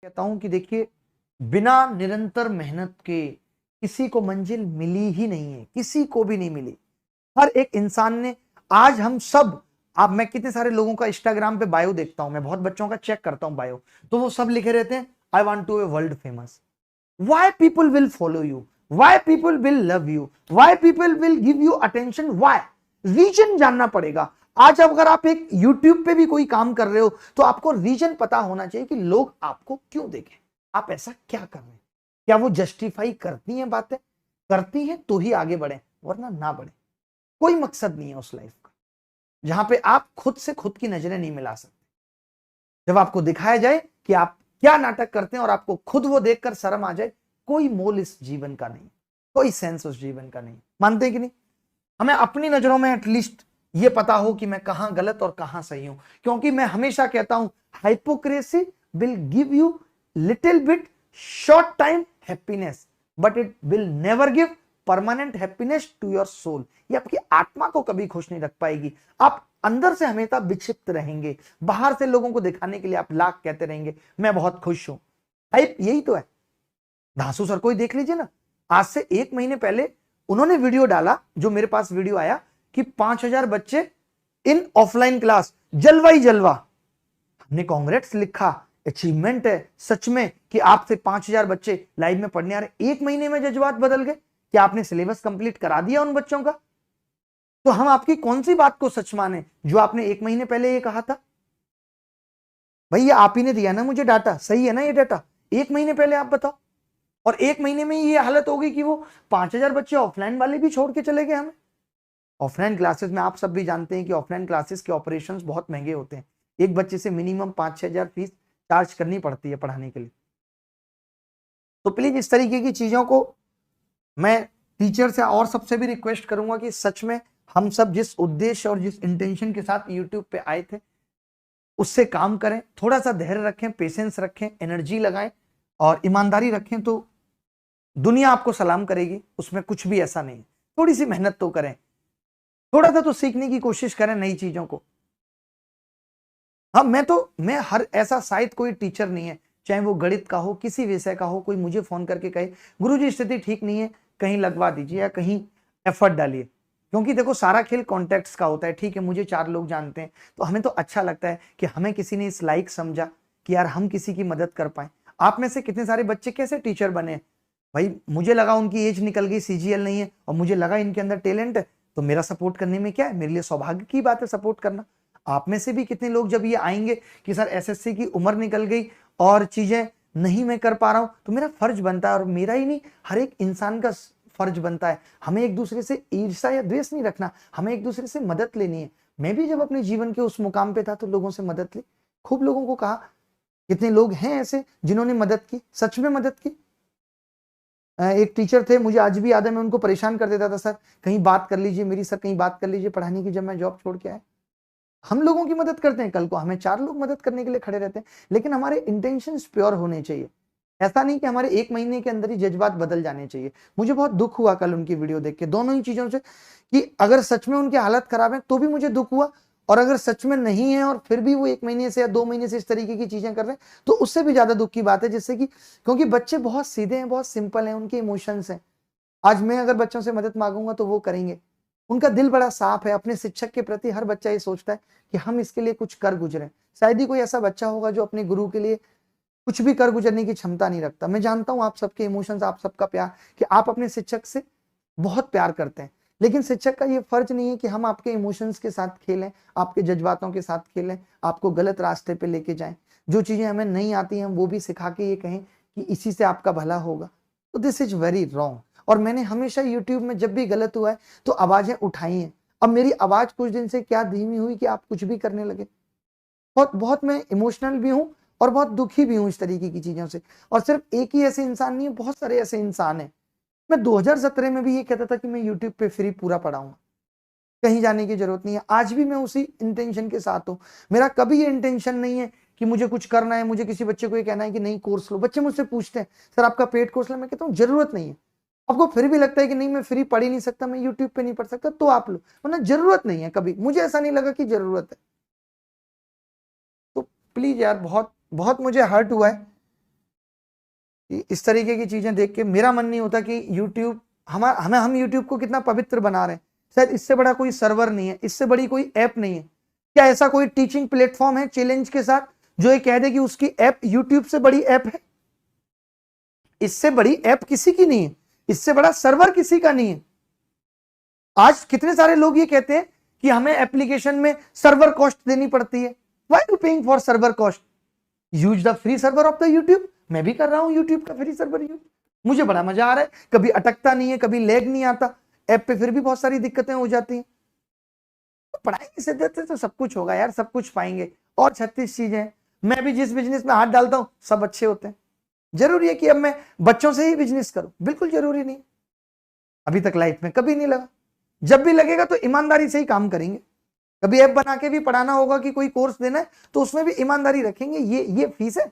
कहता हूं कि देखिए, बिना निरंतर मेहनत के किसी को मंजिल मिली ही नहीं है, किसी को भी नहीं मिली। हर एक इंसान ने, आज हम सब, आप, मैं कितने सारे लोगों का इंस्टाग्राम पे बायो देखता हूं, मैं बहुत बच्चों का चेक करता हूं बायो, तो वो सब लिखे रहते हैं I want to be world famous. Why people will follow you, why people will love you, why people will give you attention, why? Reason जानना पड़ेगा। आज अगर आप एक यूट्यूब पे भी कोई काम कर रहे हो तो आपको रीजन पता होना चाहिए कि लोग आपको क्यों देखें, आप ऐसा क्या कर रहे हैं। क्या वो जस्टिफाई करती हैं बातें? करती हैं तो ही आगे बढ़े, वरना ना बढ़े। कोई मकसद नहीं है उस लाइफ का जहां पे आप खुद से खुद की नजरें नहीं मिला सकते। जब आपको दिखाया जाए कि आप क्या नाटक करते हैं और आपको खुद वो देखकर शर्म आ जाए, कोई मोल इस जीवन का नहीं, कोई सेंस उस जीवन का नहीं। मानते हैं कि नहीं? हमें अपनी नजरों में एटलीस्ट ये पता हो कि मैं कहां गलत और कहां सही हूं, क्योंकि मैं हमेशा कहता हूं hypocrisy will give you little bit short time happiness, but it will never give permanent happiness to your soul. ये आपकी आत्मा को कभी खुश नहीं रख पाएगी। आप अंदर से हमेशा विक्षिप्त रहेंगे, बाहर से लोगों को दिखाने के लिए आप लाख कहते रहेंगे मैं बहुत खुश हूं। हाइप यही तो है। धांसू सर को ही देख लीजिए ना, आज से 1 महीने पहले उन्होंने वीडियो डाला, जो मेरे पास वीडियो आया कि 5,000 बच्चे इन ऑफलाइन क्लास, जलवा ही जलवा। हमने कांग्रेस लिखा, अचीवमेंट है सच में कि आपसे 5,000 बच्चे लाइव में पढ़ने आ रहे। 1 महीने में जज्बात बदल गए कि आपने सिलेबस कंप्लीट करा दिया उन बच्चों का। तो हम आपकी कौन सी बात को सच माने जो आपने 1 महीने पहले ये कहा था? भैया आप ही ने दिया ना मुझे डाटा, सही है ना ये डाटा? 1 महीने पहले आप बताओ। और 1 महीने में ये हालत हो गई कि वो 5,000 बच्चे ऑफलाइन वाले भी छोड़ के चले गए हमें। ऑफलाइन क्लासेस में आप सब भी जानते हैं कि ऑफलाइन क्लासेस के ऑपरेशंस बहुत महंगे होते हैं। एक बच्चे से मिनिमम 5-6 हजार फीस चार्ज करनी पड़ती है पढ़ाने के लिए। तो प्लीज इस तरीके की चीजों को मैं टीचर से और सबसे भी रिक्वेस्ट करूंगा कि सच में हम सब जिस उद्देश्य और जिस इंटेंशन के साथ यूट्यूब पे आए थे उससे काम करें। थोड़ा सा धैर्य रखें, पेशेंस रखें, एनर्जी लगाएं और ईमानदारी रखें, तो दुनिया आपको सलाम करेगी। उसमें कुछ भी ऐसा नहीं। थोड़ी सी मेहनत तो करें, थोड़ा सा तो सीखने की कोशिश करें नई चीजों को। हाँ, मैं हर ऐसा शायद कोई टीचर नहीं है, चाहे वो गणित का हो, किसी विषय का हो, कोई मुझे फोन करके कहे गुरुजी स्थिति ठीक नहीं है, कहीं लगवा दीजिए या कहीं एफर्ट डालिए। क्योंकि देखो सारा खेल कॉन्टेक्स्ट का होता है। ठीक है, मुझे 4 लोग जानते हैं तो हमें तो अच्छा लगता है कि हमें किसी ने इस लायक समझा कि यार हम किसी की मदद कर पाए। आप में से कितने सारे बच्चे कैसे टीचर बने? भाई मुझे लगा उनकी एज निकल गई, सीजीएल नहीं है, और मुझे लगा इनके अंदर टैलेंट है, तो मेरा सपोर्ट करने में क्या है, मेरे लिए सौभाग्य की बात है सपोर्ट करना। आप में से भी कितने लोग जब ये आएंगे कि सर एसएससी की उम्र निकल गई और चीजें नहीं मैं कर पा रहा हूं, तो मेरा फर्ज बनता है, और मेरा ही नहीं हर एक इंसान का फर्ज बनता है, हमें एक दूसरे से ईर्ष्या या द्वेष नहीं रखना, हमें एक दूसरे से मदद लेनी है। मैं भी जब अपने जीवन के उस मुकाम पे था तो लोगों से मदद ली, खूब लोगों को कहा। कितने लोग हैं ऐसे जिन्होंने मदद की, सच में मदद की। एक टीचर थे, मुझे आज भी याद है, मैं उनको परेशान कर देता था, सर कहीं बात कर लीजिए मेरी, सर कहीं बात कर लीजिए पढ़ाने की, जब मैं जॉब छोड़ के आया। हम लोगों की मदद करते हैं, कल को हमें 4 लोग मदद करने के लिए खड़े रहते हैं, लेकिन हमारे इंटेंशंस प्योर होने चाहिए। ऐसा नहीं कि हमारे 1 महीने के अंदर ही जज्बात बदल जाने चाहिए। मुझे बहुत दुख हुआ कल उनकी वीडियो देख के, दोनों ही चीजों से, कि अगर सच में उनकी हालत खराब है तो भी मुझे दुख हुआ, और अगर सच में नहीं है और फिर भी वो 1 महीने से या 2 महीने से इस तरीके की चीजें कर रहे हैं तो उससे भी ज्यादा दुख की बात है। जिससे कि, क्योंकि बच्चे बहुत सीधे हैं, बहुत सिंपल हैं, उनके इमोशंस हैं। आज मैं अगर बच्चों से मदद मांगूंगा तो वो करेंगे, उनका दिल बड़ा साफ है। अपने शिक्षक के प्रति हर बच्चा ये सोचता है कि हम इसके लिए कुछ कर गुजरे। शायद ही कोई ऐसा बच्चा होगा जो अपने गुरु के लिए कुछ भी कर गुजरने की क्षमता नहीं रखता। मैं जानता हूं आप सबके इमोशंस, आप सबका प्यार, कि आप अपने शिक्षक से बहुत प्यार करते हैं, लेकिन शिक्षक का ये फर्ज नहीं है कि हम आपके इमोशंस के साथ खेलें, आपके जज्बातों के साथ खेलें, आपको गलत रास्ते पे लेके जाएं। जो चीजें हमें नहीं आती हैं हम वो भी सिखा के ये कहें कि इसी से आपका भला होगा, तो दिस इज वेरी रॉन्ग। और मैंने हमेशा यूट्यूब में जब भी गलत हुआ है तो आवाजें उठाई हैं। अब मेरी आवाज कुछ दिन से क्या धीमी हुई कि आप कुछ भी करने लगे। बहुत बहुत मैं इमोशनल भी हूं और बहुत दुखी भी हूं इस तरीके की चीजों से। और सिर्फ एक ही ऐसे इंसान नहीं है, बहुत सारे ऐसे इंसान हैं। मैं 2017 में भी ये कहता था कि मैं यूट्यूब पे फ्री पूरा पढ़ाऊंगा, कहीं जाने की जरूरत नहीं है। आज भी मैं उसी इंटेंशन के साथ हूं। मेरा कभी ये इंटेंशन नहीं है कि मुझे कुछ करना है, मुझे किसी बच्चे को ये कहना है कि नहीं कोर्स लो। बच्चे मुझसे पूछते हैं सर आपका पेड कोर्स लो, मैं कहता हूँ जरूरत नहीं है। आपको फिर भी लगता है कि नहीं मैं फ्री पढ़ ही नहीं सकता, मैं यूट्यूब पे नहीं पढ़ सकता, तो आप लो, वरना जरूरत नहीं है। कभी मुझे ऐसा नहीं लगा कि जरूरत है। तो प्लीज यार, बहुत बहुत मुझे हर्ट हुआ है इस तरीके की चीजें देख के मेरा मन नहीं होता कि यूट्यूब हम यूट्यूब को कितना पवित्र बना रहे हैं। शायद इससे बड़ा कोई सर्वर नहीं है, इससे बड़ी कोई ऐप नहीं है। क्या ऐसा कोई टीचिंग प्लेटफॉर्म है चैलेंज के साथ जो ये कह दे कि उसकी ऐप यूट्यूब से बड़ी ऐप है? इससे बड़ी ऐप किसी की नहीं है, इससे बड़ा सर्वर किसी का नहीं है। आज कितने सारे लोग ये कहते हैं कि हमें एप्लीकेशन में सर्वर कॉस्ट देनी पड़ती है। Why you paying for server cost? Use the free server of the YouTube. मैं भी कर रहा हूं यूट्यूब का फ्री सर्वर यूज, मुझे बड़ा मजा आ रहा है। कभी अटकता नहीं है, कभी लैग नहीं आता ऐप पे, फिर भी बहुत सारी दिक्कतें हो जाती हैं। तो पढ़ाई से देते तो सब कुछ होगा यार, सब कुछ पाएंगे। और 36 चीजें, मैं भी जिस बिजनेस में हाथ डालता हूं सब अच्छे होते हैं। जरूरी है कि अब मैं बच्चों से ही बिजनेस करूं? बिल्कुल जरूरी नहीं। अभी तक लाइफ में कभी नहीं लगा। जब भी लगेगा तो ईमानदारी से ही काम करेंगे। कभी ऐप बना के भी पढ़ाना होगा कि कोई कोर्स देना है तो उसमें भी ईमानदारी रखेंगे, ये फीस है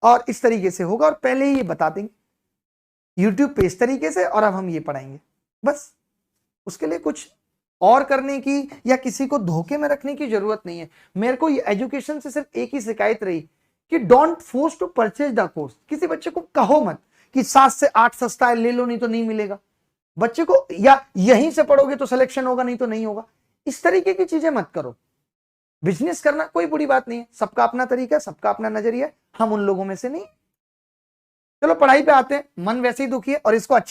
और इस तरीके से होगा, और पहले ही ये बता देंगे यूट्यूब पे इस तरीके से, और अब हम ये पढ़ाएंगे। बस उसके लिए कुछ और करने की या किसी को धोखे में रखने की जरूरत नहीं है। मेरे को ये एजुकेशन से सिर्फ एक ही शिकायत रही कि don't force to purchase the course. किसी बच्चे को कहो मत कि 7 से 8 सस्ता है, ले लो नहीं तो नहीं मिलेगा। बच्चे को या यहीं से पढ़ोगे तो सिलेक्शन होगा, नहीं तो नहीं होगा। इस तरीके की चीजें मत करो। बिजनेस करना कोई बुरी बात नहीं है, सबका अपना तरीका है, सबका अपना नजरिया है, हम उन लोगों में से नहीं। चलो पढ़ाई पे आते हैं। मन वैसे ही दुखी है और इसको अच्छा